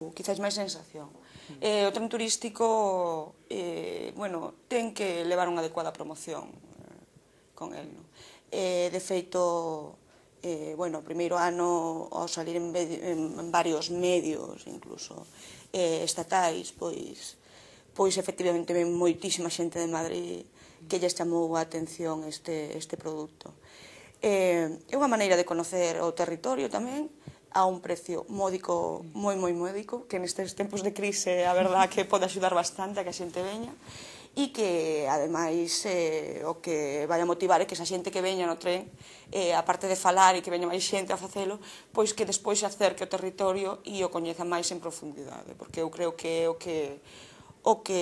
Quizáis máis sensación. O tren turístico, bueno, ten que levar unha adecuada promoción con el, non? De feito, bueno, o primeiro ano, ao salir en varios medios, incluso estatais, pois efectivamente ven moitísima xente de Madrid que lles chamou a atención este produto. É unha maneira de conocer o territorio tamén, a un precio módico, moi módico, que nestes tempos de crise a verdad que pode axudar bastante a que a xente veña, e que, ademais, o que vai a motivar é que esa xente que veña no tren, aparte de falar e que veña máis xente a facelo, pois que despois se acerque ao territorio e o coñeza máis en profundidade, porque eu creo que é o que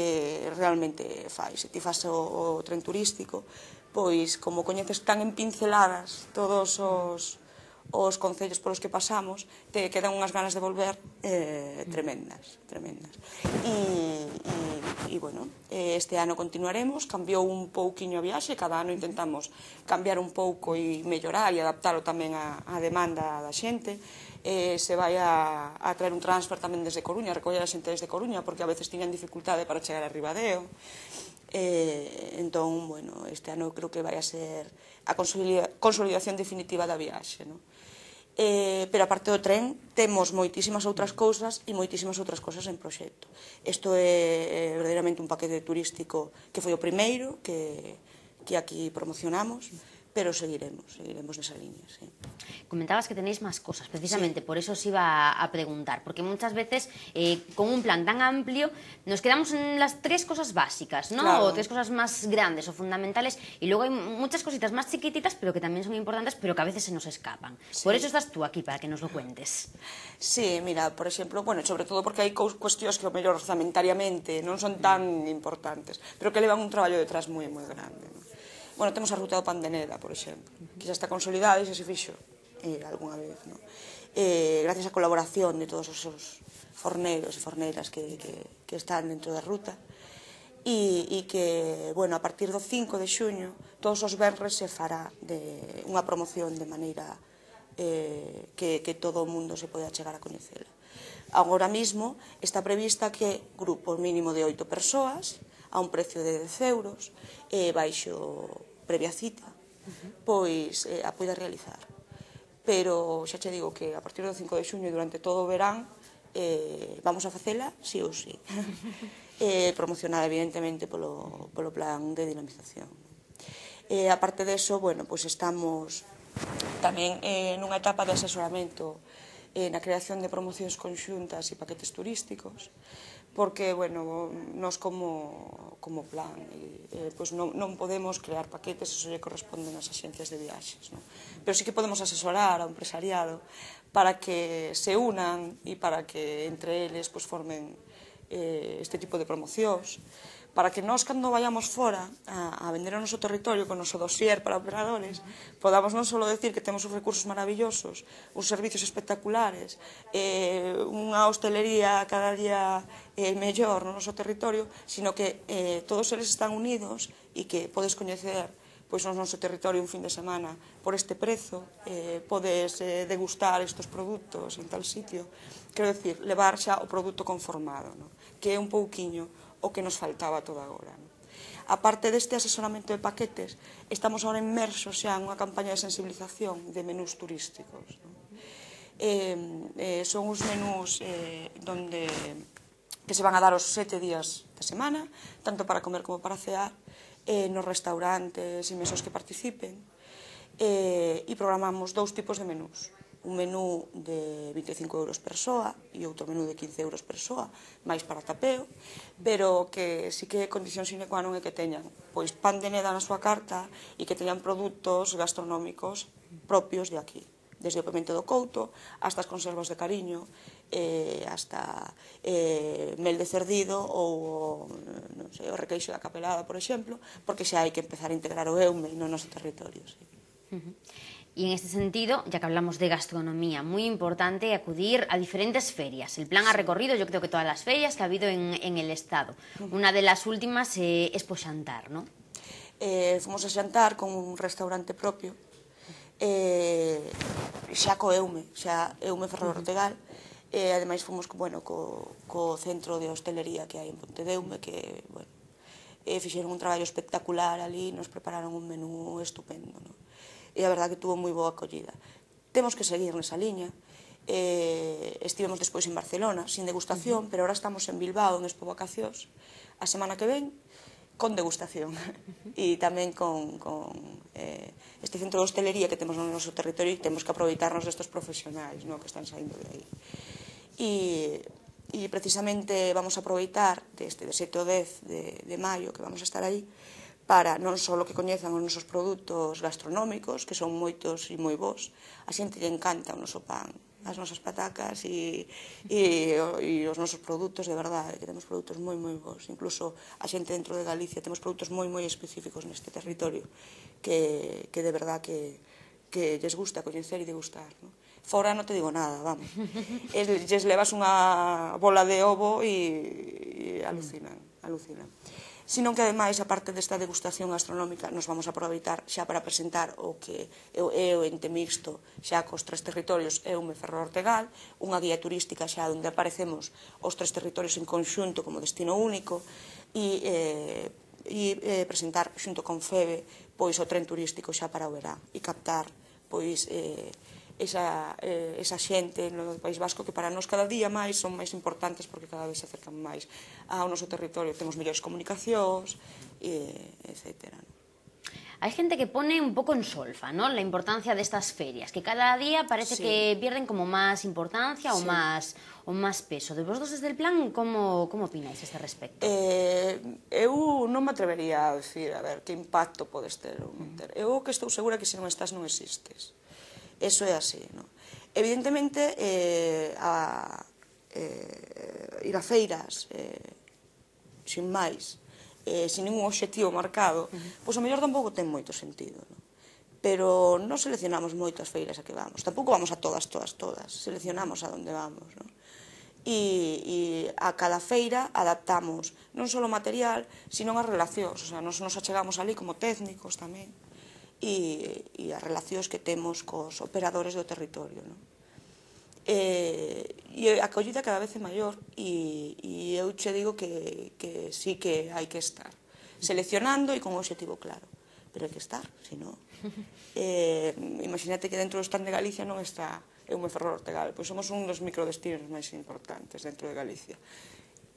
realmente fai. Se ti faz o tren turístico, pois, como coñeces tan en pinceladas todos os concellos polos que pasamos, te quedan unhas ganas de volver tremendas. E, bueno, este ano continuaremos, cambiou un pouquiño a viaxe, cada ano intentamos cambiar un pouco e mellorar e adaptalo tamén á demanda da xente. Se vai a traer un transfer tamén desde Coruña, a recoller a xente desde Coruña, porque a veces tiñan dificultade para chegar a Ribadeo. Entón, bueno, este ano creo que vai a ser a consolidación definitiva da viaxe, non? Pero aparte do tren temos moitísimas outras cousas e moitísimas outras cousas en proxecto. Isto é verdadeiramente un paquete turístico que foi o primeiro que aquí promocionamos, pero seguiremos nesa línea, sí. Comentabas que tenéis más cosas, precisamente por eso os iba a preguntar, porque muchas veces con un plan tan amplio nos quedamos en las tres cosas básicas, ¿no? O tres cosas más grandes o fundamentales, y luego hay muchas cositas más chiquititas, pero que también son importantes, pero que a veces se nos escapan. Por eso estás tú aquí, para que nos lo cuentes. Sí, mira, por exemplo, bueno, sobre todo porque hai cuestións que o mellor orzamentariamente non son tan importantes, pero que levan un traballo detrás moi grande, non? Bueno, temos a ruta do Pan de Neda, por exemplo, que xa está consolidada e xa se fixo algunha vez, non? Gracias á colaboración de todos os forneiros e forneiras que están dentro da ruta, e que, bueno, a partir do 5 de xuño, todos os venres se fará unha promoción de maneira que todo o mundo se pode chegar a coñecela. Agora mesmo está prevista que grupo mínimo de 8 persoas, a un precio de 10 euros, baixo previa cita, pois a poida realizar. Pero xa che digo que a partir do 5 de xuño e durante todo o verán vamos a facela sí ou sí. Promocionada evidentemente polo plan de dinamización. A parte deso, bueno, pois estamos tamén nunha etapa de asesoramento na creación de promocións conxuntas e paquetes turísticos, porque, bueno, nós como plan, pois non podemos crear paquetes, eso lle corresponden ás axencias de viaxes, non? Pero sí que podemos asesorar ao empresariado para que se unan e para que entre eles formen este tipo de promocións, para que nós, cando vayamos fora a vender o noso territorio con o noso dossier para operadores, podamos non só decir que temos os recursos maravillosos, uns servicios espectaculares, unha hostelería cada día mellor no noso territorio, sino que todos eles están unidos e que podes coñecer pois no noso territorio un fin de semana por este prezo, podes degustar estes produtos en tal sitio, quero dicir, levar xa o produto conformado, que é un pouquiño o que nos faltaba toda agora. A parte deste asesoramento de paquetes, estamos agora inmersos xa en unha campaña de sensibilización de menús turísticos. Son uns menús que se van a dar os 7 días da semana, tanto para comer como para cear, nos restaurantes e mesos que participen, e programamos 2 tipos de menús. Un menú de 25 euros per soa e outro menú de 15 euros per soa, máis para tapeo, pero que sí que condición sine qua non é que teñan pois pan de Neda na súa carta e que teñan produtos gastronómicos propios de aquí, desde o pemento do couto hasta as conservas de cariño, hasta mel de cerdido ou o requeixo da capelada, por exemplo, porque xa hai que empezar a integrar o eume no noso territorio. Y en este sentido, ya que hablamos de gastronomía, muy importante acudir a diferentes ferias. El plan ha recorrido, yo creo que todas las ferias que ha habido en el Estado. Una de las últimas es Xantar, ¿no? Fomos a xantar con un restaurante propio, xa co Eume, xa Eume Ferrol Ortegal, Ademais, fomos co centro de hostelería que hai en Pontedeume, que, bueno, fixeron un traballo espectacular ali, nos prepararon un menú estupendo, non? E a verdade que tuvo moi boa acollida. Temos que seguir nesa liña. Estivemos despois en Barcelona, sin degustación, pero ahora estamos en Bilbao, en Expo Vacacións, a semana que ven, con degustación. E tamén con este centro de hostelería que temos no noso territorio, e temos que aproveitarnos destes profesionais que están saindo de aí. E precisamente vamos a aproveitar deste 7 ao 10 de maio, que vamos a estar aí, para non só que coñezan os nosos produtos gastronómicos, que son moitos e moi bons, a xente lle encanta o noso pan, as nosas patacas e os nosos produtos, de verdade, que temos produtos moi bons. Incluso a xente dentro de Galicia temos produtos moi específicos neste territorio que de verdade que lles gusta coñecer e degustar. Fora non te digo nada, vamos. Lles levas unha bola de ovo e alucinan. Senón que, ademais, a parte desta degustación gastronómica, nos vamos a aproveitar xa para presentar o que é o ente mixto xa cos 3 territorios Eume, Ferrol, Ortegal, unha guía turística xa onde aparecemos os 3 territorios en conxunto como destino único e presentar xunto con FEBE o tren turístico xa para o verán e captar esa xente no País Vasco que para nós cada día máis son máis importantes porque cada vez se acercan máis ao noso territorio, temos mellores comunicacións, etc. Hai gente que pone un pouco en solfa, ¿no?, la importancia destas ferias, que cada día parece que pierden como máis importancia ou máis peso. De vosotros desde el plan, como opináis a este respecto? Eu non me atrevería a decir, a ver, que impacto podes ter ou non ter. Eu que estou segura que se non estás non existes. Eso é así, non? Evidentemente, ir a feiras sin máis, sin ningún obxectivo marcado, pois o mellor tampouco ten moito sentido, non? Pero non seleccionamos moito as feiras a que vamos, tampouco vamos a todas, seleccionamos a onde vamos, non? E a cada feira adaptamos non só o material, sino as relacións, o sea, nos achegamos ali como técnicos tamén, e as relacións que temos cos operadores do territorio. E a acollida cada vez é maior e eu che digo que sí que hai que estar seleccionando e con un objetivo claro, pero hai que estar, senón imagínate que dentro do stand de Galicia non está Eume, Ferrol, Ortegal, pois somos un dos microdestinos máis importantes dentro de Galicia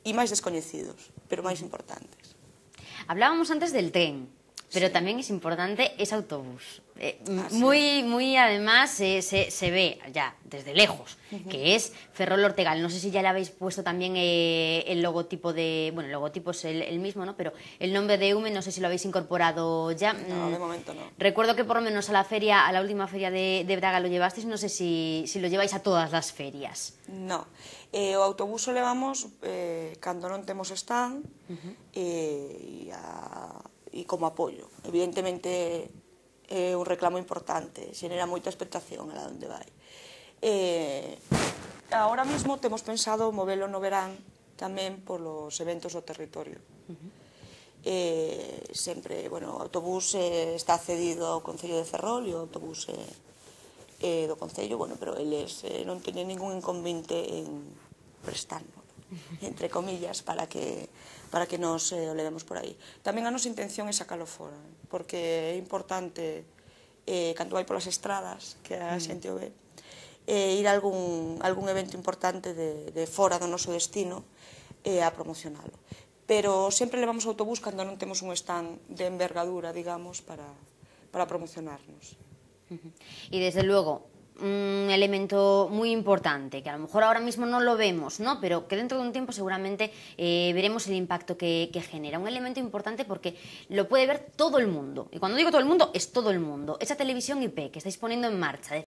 e máis descoñecidos, pero máis importantes. Hablábamos antes del tren, pero tamén é importante ese autobús. Muy además se ve ya desde lejos que es Ferrol Ortegal. No sé si ya le habéis puesto también el logotipo de... Bueno, el logotipo es el mismo, ¿no? Pero el nombre de Eume no sé si lo habéis incorporado ya. No, de momento no. Recuerdo que por lo menos a la última feria de Braga lo llevasteis, no sé si lo lleváis a todas las ferias. No. O autobús o levamos cando non temos stand e como apoio. Evidentemente é un reclamo importante, xenera moita expectación a onde vai. Agora mesmo temos pensado movelo no verán tamén polos eventos do territorio. Sempre, bueno, o autobús está cedido ao Concello de Ferrol e o autobús do Concello, bueno, pero eles non teñen ningún inconveniente en prestarnos, entre comillas, para que nos o levemos por aí. Tamén a nosa intención é sacalo fora, porque é importante, cando vai polas estradas, que a xente o ve, ir a algún evento importante de fora do noso destino a promocionalo. Pero sempre levamos autobús cando non temos un stand de envergadura, digamos, para promocionarnos. Y desde luego, un elemento muy importante, que a lo mejor ahora mismo no lo vemos, ¿no?, pero que dentro de un tiempo seguramente veremos el impacto que genera. Un elemento importante porque lo puede ver todo el mundo. Y cuando digo todo el mundo, es todo el mundo. Esa televisión IP que estáis poniendo en marcha,